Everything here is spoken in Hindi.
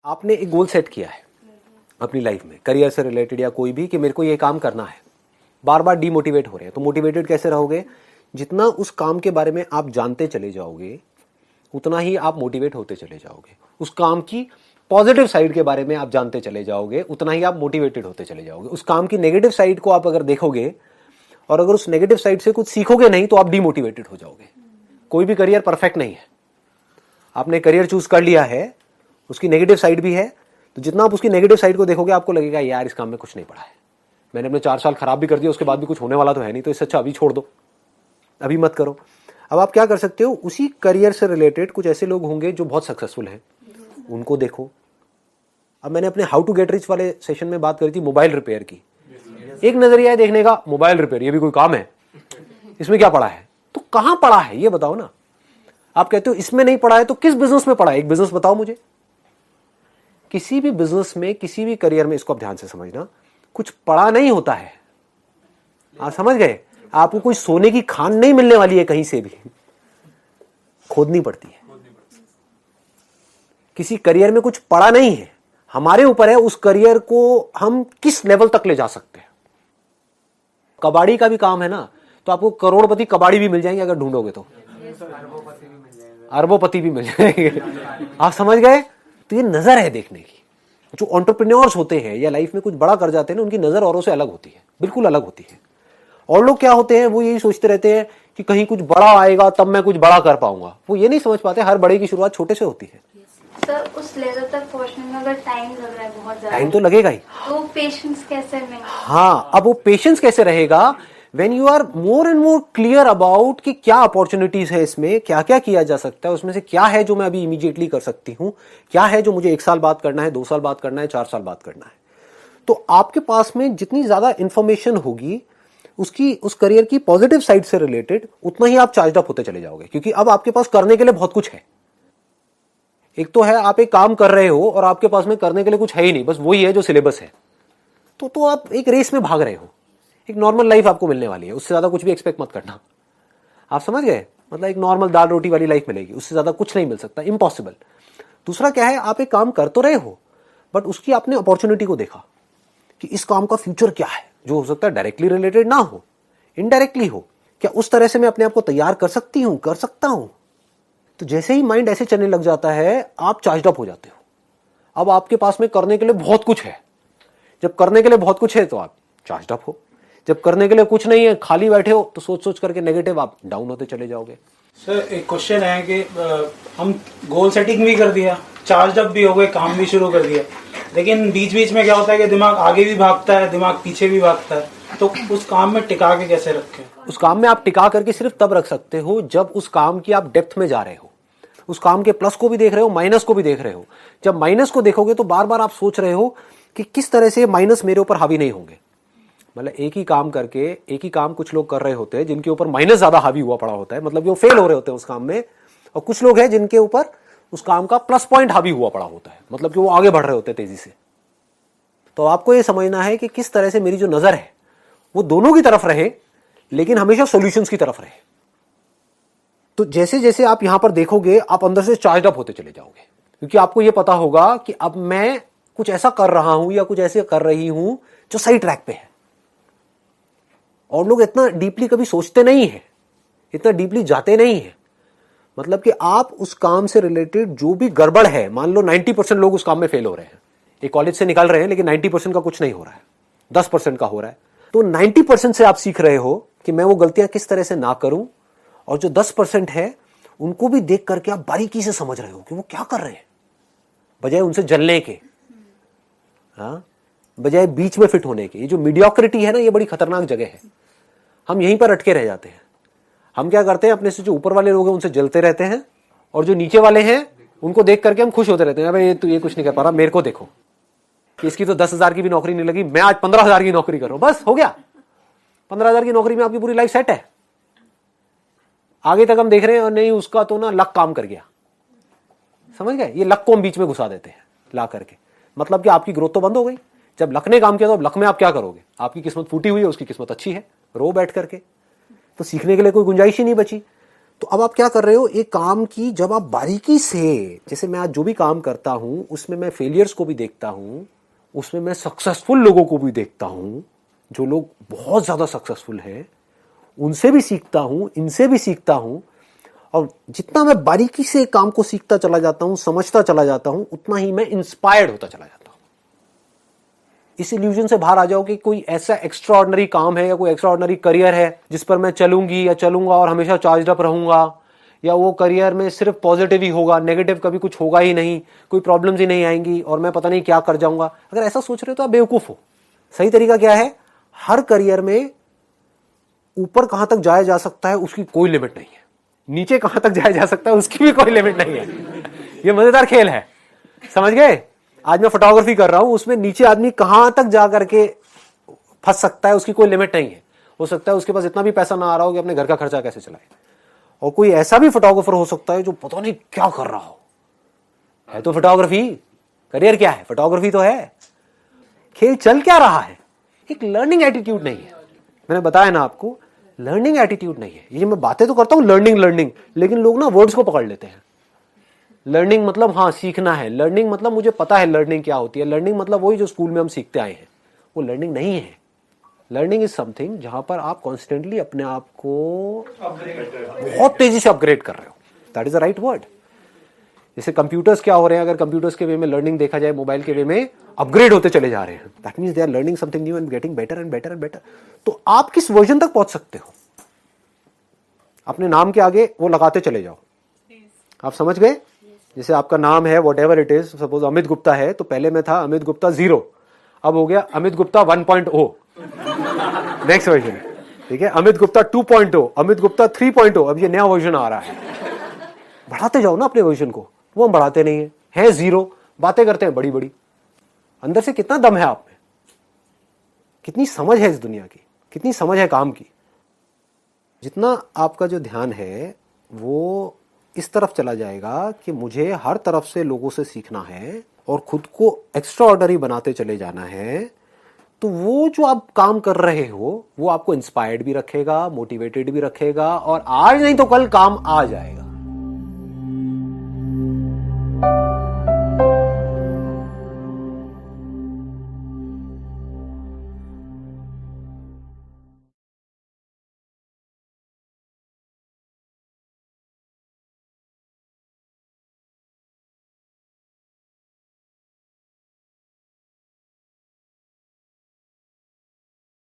आपने एक गोल सेट किया है अपनी लाइफ में, करियर से रिलेटेड या कोई भी, कि मेरे को ये काम करना है, बार बार डीमोटिवेट हो रहे हैं, तो मोटिवेटेड कैसे रहोगे? जितना उस काम के बारे में आप जानते चले जाओगे उतना ही आप मोटिवेट होते चले जाओगे। उस काम की पॉजिटिव साइड के बारे में आप जानते चले जाओगे उतना ही आप मोटिवेटेड होते चले जाओगे। उस काम की नेगेटिव साइड को आप अगर देखोगे और अगर उस नेगेटिव साइड से कुछ सीखोगे नहीं तो आप डीमोटिवेटेड हो जाओगे। कोई भी करियर परफेक्ट नहीं है। आपने करियर चूज कर लिया है, उसकी नेगेटिव साइड भी है, तो जितना आप उसकी नेगेटिव साइड को देखोगे आपको लगेगा यार इस काम में कुछ नहीं पड़ा है, मैंने अपने 4 साल खराब भी कर दिया, उसके बाद भी कुछ होने वाला तो है नहीं, तो इससे अच्छा अभी छोड़ दो, अभी मत करो। अब आप क्या कर सकते हो, उसी करियर से रिलेटेड कुछ ऐसे लोग होंगे जो बहुत सक्सेसफुल हैं, उनको देखो। अब मैंने अपने हाउ टू गेट रिच वाले सेशन में बात करी थी मोबाइल रिपेयर की। एक नजरिया है देखने का, मोबाइल रिपेयर ये भी कोई काम है, इसमें क्या पड़ा है? तो कहां पड़ा है ये बताओ ना। आप कहते हो इसमें नहीं पड़ा है, तो किस बिजनेस में पड़ा है? एक बिजनेस बताओ मुझे। किसी भी बिजनेस में, किसी भी करियर में, इसको आप ध्यान से समझना, कुछ पड़ा नहीं होता है। आप समझ गए? आपको कोई सोने की खान नहीं मिलने वाली है, कहीं से भी खोदनी पड़ती है। किसी करियर में कुछ पड़ा नहीं है, हमारे ऊपर है उस करियर को हम किस लेवल तक ले जा सकते हैं। कबाड़ी का भी काम है ना, तो आपको करोड़पति कबाड़ी भी मिल जाएंगे अगर ढूंढोगे तो, अरबोपति भी मिल जाएंगे। आप समझ गए? तो ये नजर है देखने की। जो एंटरप्रेन्योर्स होते हैं या लाइफ में कुछ बड़ा कर जाते हैं ना, उनकी नजर औरों से अलग होती है, बिल्कुल अलग होती है। और लोग क्या होते हैं, वो यही सोचते रहते हैं कि कहीं कुछ बड़ा आएगा तब मैं कुछ बड़ा कर पाऊंगा। वो ये नहीं समझ पाते हर बड़े की शुरुआत छोटे से होती है। सर, उस लेवल तक पहुंचने में अगर टाइम लग रहा है, बहुत ज्यादा टाइम तो लगेगा ही, तो पेशेंस कैसे में? हाँ, अब वो पेशेंस कैसे रहेगा? When you are more and more clear about कि क्या अपॉर्चुनिटीज है इसमें, क्या क्या किया जा सकता है, उसमें से क्या है जो मैं अभी इमीडिएटली कर सकती हूं, क्या है जो मुझे 1 साल बाद करना है, 2 साल बाद करना है, 4 साल बाद करना है। तो आपके पास में जितनी ज्यादा इंफॉर्मेशन होगी उसकी, उस करियर की पॉजिटिव साइड से रिलेटेड, उतना ही आप चार्ज अप होते चले जाओगे, क्योंकि अब आपके पास करने के लिए बहुत कुछ है। एक तो है आप एक काम कर रहे हो और आपके पास में करने के लिए कुछ है ही नहीं, बस वही है जो सिलेबस है, तो आप एक रेस में भाग रहे हो। एक नॉर्मल लाइफ आपको मिलने वाली है, उससे ज्यादा कुछ भी एक्सपेक्ट मत करना। आप समझ गए? मतलब एक नॉर्मल दाल रोटी वाली लाइफ मिलेगी, उससे ज्यादा कुछ नहीं मिल सकता, इम्पॉसिबल। दूसरा क्या है, आप एक काम कर तो रहे हो बट उसकी आपने अपॉर्चुनिटी को देखा कि इस काम का फ्यूचर क्या है, जो हो सकता है डायरेक्टली रिलेटेड ना हो, इनडायरेक्टली हो। क्या उस तरह से मैं अपने आप को तैयार कर सकती हूं, कर सकता हूं? तो जैसे ही माइंड ऐसे चलने लग जाता है, आप चार्ज अप हो जाते हो। अब आपके पास में करने के लिए बहुत कुछ है। जब करने के लिए बहुत कुछ है तो आप चार्ज अप हो। जब करने के लिए कुछ नहीं है, खाली बैठे हो, तो सोच सोच करके नेगेटिव आप डाउन होते चले जाओगे। सर, एक क्वेश्चन है कि हम गोल सेटिंग भी कर दिया, चार्ज अप भी हो गए, काम भी शुरू कर दिया, लेकिन बीच बीच में क्या होता है कि दिमाग आगे भी भागता है, दिमाग पीछे भी भागता है, तो उस काम में टिका के कैसे रखें? उस काम में आप टिका करके सिर्फ तब रख सकते हो जब उस काम की आप डेप्थ में जा रहे हो, उस काम के प्लस को भी देख रहे हो, माइनस को भी देख रहे हो। जब माइनस को देखोगे तो बार बार आप सोच रहे हो कि किस तरह से माइनस मेरे ऊपर हावी नहीं होंगे। मतलब एक ही काम करके, एक ही काम कुछ लोग कर रहे होते हैं जिनके ऊपर माइनस ज्यादा हावी हुआ पड़ा होता है, मतलब वो फेल हो रहे होते हैं उस काम में, और कुछ लोग हैं जिनके ऊपर उस काम का प्लस पॉइंट हावी हुआ पड़ा होता है, मतलब कि वो आगे बढ़ रहे होते हैं तेजी से। तो आपको ये समझना है कि किस तरह से मेरी जो नजर है वो दोनों की तरफ रहे, लेकिन हमेशा सॉल्यूशंस की तरफ रहे। तो जैसे जैसे आप यहां पर देखोगे, आप अंदर से चार्ज अप होते चले जाओगे, क्योंकि आपको यह पता होगा कि अब मैं कुछ ऐसा कर रहा हूं या कुछ ऐसे कर रही हूं जो सही ट्रैक पे है। और लोग इतना डीपली कभी सोचते नहीं है, इतना डीपली जाते नहीं है। मतलब कि आप उस काम से रिलेटेड जो भी गड़बड़ है, मान लो 90% लोग उस काम में फेल हो रहे हैं, एक कॉलेज से निकल रहे हैं लेकिन 90% का कुछ नहीं हो रहा है, 10% का हो रहा है। तो 90% से आप सीख रहे हो कि मैं वो गलतियां किस तरह से ना करूं, और जो 10% है उनको भी देख करके आप बारीकी से समझ रहे हो कि वो क्या कर रहे हैं, बजाय उनसे जलने के, हाँ, बजाय बीच में फिट होने के। ये जो मीडियोक्रिटी है ना, ये बड़ी खतरनाक जगह है। हम यहीं पर अटके रह जाते हैं। हम क्या करते हैं, अपने से जो ऊपर वाले लोग हैं उनसे जलते रहते हैं, और जो नीचे वाले हैं उनको देख करके हम खुश होते रहते हैं, भाई ये कुछ नहीं कर पा रहा, मेरे को देखो कि इसकी तो 10,000 की भी नौकरी नहीं लगी, मैं आज 15,000 की नौकरी कर रहा हूं, बस हो गया। 15,000 की नौकरी में आपकी पूरी लाइफ सेट है। आगे तक हम देख रहे हैं, और नहीं उसका तो ना लक काम कर गया। समझ गए? ये लक को हम बीच में घुसा देते हैं ला करके, मतलब कि आपकी ग्रोथ तो बंद हो गई। जब लक ने काम किया तो अब लक में आप क्या करोगे? आपकी किस्मत फूटी हुई है, उसकी किस्मत अच्छी है, रो बैठ करके, तो सीखने के लिए कोई गुंजाइश ही नहीं बची। तो अब आप क्या कर रहे हो, एक काम की जब आप बारीकी से, जैसे मैं आज जो भी काम करता हूं उसमें मैं फेलियर्स को भी देखता हूं, उसमें मैं सक्सेसफुल लोगों को भी देखता हूं, जो लोग बहुत ज्यादा सक्सेसफुल हैं उनसे भी सीखता हूं, इनसे भी सीखता हूं, और जितना मैं बारीकी से काम को सीखता चला जाता हूं, समझता चला जाता हूं, उतना ही मैं इंस्पायर्ड होता चला जाता हूं। इस इल्यूजन से बाहर आ जाओ कि कोई ऐसा एक्स्ट्राऑर्डिनरी काम है या कोई एक्स्ट्राऑर्डिनरी करियर है जिस पर मैं चलूंगी या चलूंगा और हमेशा चार्ज अप रहूंगा, या वो करियर में सिर्फ पॉजिटिव ही होगा, नेगेटिव कभी कुछ होगा ही नहीं, कोई प्रॉब्लम्स ही नहीं आएंगी और मैं पता नहीं क्या कर जाऊंगा। अगर ऐसा सोच रहे हो तो आप बेवकूफ हो। सही तरीका क्या है, हर करियर में ऊपर कहां तक जाया जा सकता है उसकी कोई लिमिट नहीं है, नीचे कहां तक जाया जा सकता है उसकी भी कोई लिमिट नहीं है। ये मजेदार खेल है, समझ गए। आज मैं फोटोग्राफी कर रहा हूं, उसमें नीचे आदमी कहां तक जा करके फंस सकता है उसकी कोई लिमिट नहीं है। हो सकता है उसके पास इतना भी पैसा ना आ रहा हो कि अपने घर का खर्चा कैसे चलाए, और कोई ऐसा भी फोटोग्राफर हो सकता है जो पता नहीं क्या कर रहा हो, है तो फोटोग्राफी, करियर क्या है, फोटोग्राफी तो है। खेल चल क्या रहा है, एक लर्निंग एटीट्यूड नहीं है। मैंने बताया ना आपको, लर्निंग एटीट्यूड नहीं है। ये मैं बातें तो करता हूं लर्निंग, लेकिन लोग ना वर्ड्स को पकड़ लेते हैं। लर्निंग मतलब हाँ सीखना है, लर्निंग मतलब मुझे पता है लर्निंग क्या होती है, लर्निंग मतलब वही जो स्कूल में हम सीखते आए हैं, वो लर्निंग नहीं है। लर्निंग इज समथिंग जहां पर आप कॉन्स्टेंटली अपने आप को बहुत तेजी से अपग्रेड कर रहे हो, that is the right word. जैसे कंप्यूटर्स क्या हो रहे हैं, अगर कंप्यूटर्स के वे में लर्निंग देखा जाए, मोबाइल के वे में अपग्रेड होते चले जा रहे हैं, that means they are learning something new and getting better and better and better. तो आप किस वर्जन तक पहुंच सकते हो, अपने नाम के आगे वो लगाते चले जाओ। आप समझ गए, जैसे आपका नाम है what ever it is, suppose Amit Gupta है, तो पहले में था अमित गुप्ता 0, अब हो गया अमित गुप्ता 1.0 नेक्स्ट वर्जन, ठीक है। अमित गुप्ता 2.0, अमित गुप्ता 3.0, अब ये नया वर्जन आ रहा है। बढ़ाते जाओ ना अपने वर्जन को, वो हम बढ़ाते नहीं है 0, बातें करते हैं बड़ी बड़ी। अंदर से कितना दम है आप में, कितनी समझ है इस दुनिया की, कितनी समझ है काम की। जितना आपका जो ध्यान है वो इस तरफ चला जाएगा कि मुझे हर तरफ से लोगों से सीखना है और खुद को एक्स्ट्रा ऑर्डनरी बनाते चले जाना है, तो वो जो आप काम कर रहे हो वो आपको इंस्पायर्ड भी रखेगा, मोटिवेटेड भी रखेगा, और आज नहीं तो कल काम आ जाएगा।